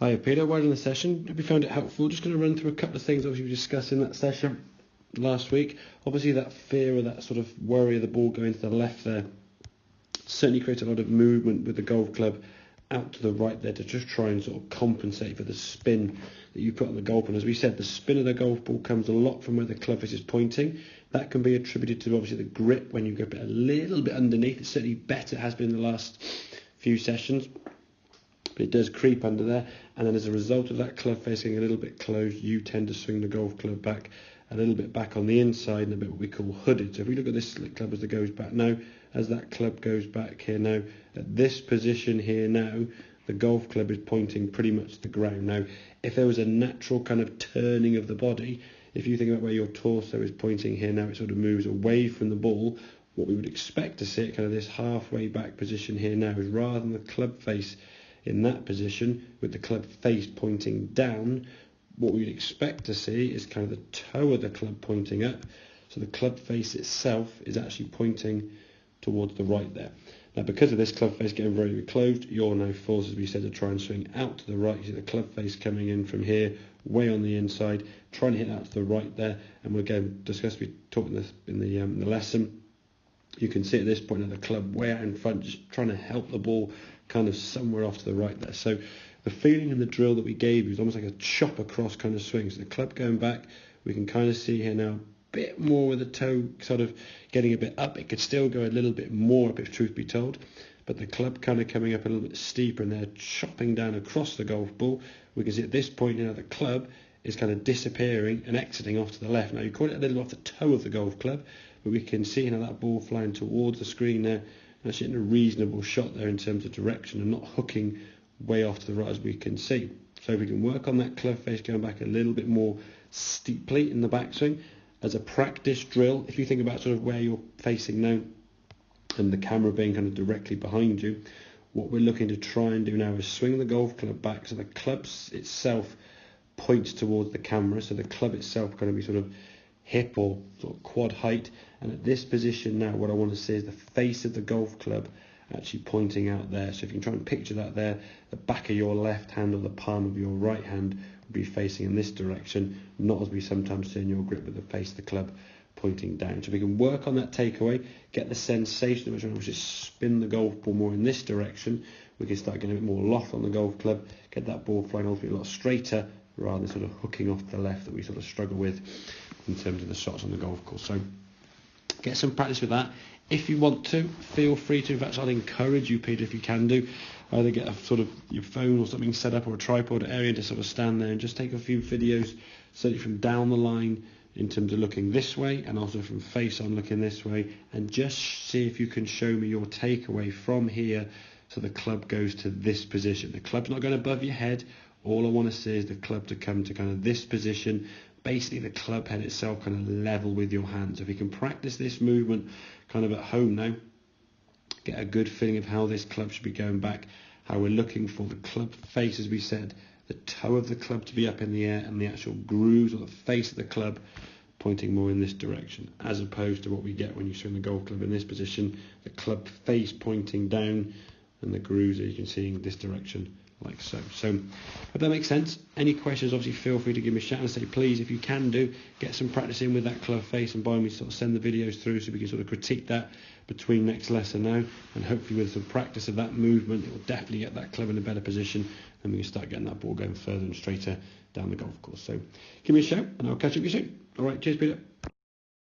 Hi Peter, well done the session. Hope you found it helpful. Just going to run through a couple of things obviously we discussed in that session last week. Obviously that fear or that sort of worry of the ball going to the left there certainly creates a lot of movement with the golf club out to the right there to just try and sort of compensate for the spin that you put on the golf ball. As we said, the spin of the golf ball comes a lot from where the club face is pointing. That can be attributed to obviously the grip when you grip it a little bit underneath. It's certainly better, it has been in the last few sessions. But it does creep under there, and then as a result of that club face getting a little bit closed, you tend to swing the golf club back a little bit back on the inside and a bit what we call hooded. So if we look at this club as it goes back now, as that club goes back here now, at this position here now, the golf club is pointing pretty much to the ground. Now, if there was a natural kind of turning of the body, if you think about where your torso is pointing here now, it sort of moves away from the ball. What we would expect to see at kind of this halfway back position here now is rather than the club face in that position with the club face pointing down, what we'd expect to see is kind of the toe of the club pointing up. So the club face itself is actually pointing towards the right there. Now because of this club face getting very closed, you're now forced, as we said, to try and swing out to the right. You see the club face coming in from here, way on the inside, trying to hit out to the right there. And we'll again discuss, we talked in the lesson. You can see at this point that the club way out in front, just trying to help the ball kind of somewhere off to the right there. So the feeling in the drill that we gave you is almost like a chop across kind of swing. So the club going back, we can kind of see here now a bit more with the toe sort of getting a bit up. It could still go a little bit more up if truth be told, but the club kind of coming up a little bit steeper and they're chopping down across the golf ball. We can see at this point now the club is kind of disappearing and exiting off to the left. Now you call it a little off the toe of the golf club, but we can see now that ball flying towards the screen there. Actually hitting a reasonable shot there in terms of direction and not hooking way off to the right as we can see. So if we can work on that club face going back a little bit more steeply in the backswing as a practice drill, if you think about sort of where you're facing now and the camera being kind of directly behind you, what we're looking to try and do now is swing the golf club back so the club itself points towards the camera, so the club itself going to be sort of hip or sort of quad height, and at this position now what I want to see is the face of the golf club actually pointing out there. So if you can try and picture that there, the back of your left hand or the palm of your right hand will be facing in this direction, not as we sometimes see in your grip with the face of the club pointing down. So we can work on that takeaway, get the sensation of which is spin the golf ball more in this direction. We can start getting a bit more loft on the golf club, get that ball flying ultimately a lot straighter rather than sort of hooking off to the left that we sort of struggle with in terms of the shots on the golf course. So get some practice with that. If you want to, feel free to. In fact, I'd encourage you, Peter, if you can do, either get a sort of your phone or something set up or a tripod area to sort of stand there and just take a few videos, certainly from down the line in terms of looking this way and also from face on looking this way, and just see if you can show me your takeaway from here so the club goes to this position. The club's not going above your head. All I want to see is the club to come to kind of this position, basically the club head itself kind of level with your hands. If we can practice this movement kind of at home now, get a good feeling of how this club should be going back, how we're looking for the club face, as we said, the toe of the club to be up in the air and the actual grooves or the face of the club pointing more in this direction, as opposed to what we get when you swing the golf club in this position, the club face pointing down and the grooves, as you can see, in this direction, like so. So if that makes sense, any questions, obviously feel free to give me a shout and say, please, if you can do, get some practice in with that club face, and by me sort of send the videos through so we can sort of critique that between next lesson now, and hopefully with some practice of that movement, it will definitely get that club in a better position, and we can start getting that ball going further and straighter down the golf course. So give me a shout and I'll catch up with you soon. All right, cheers Peter.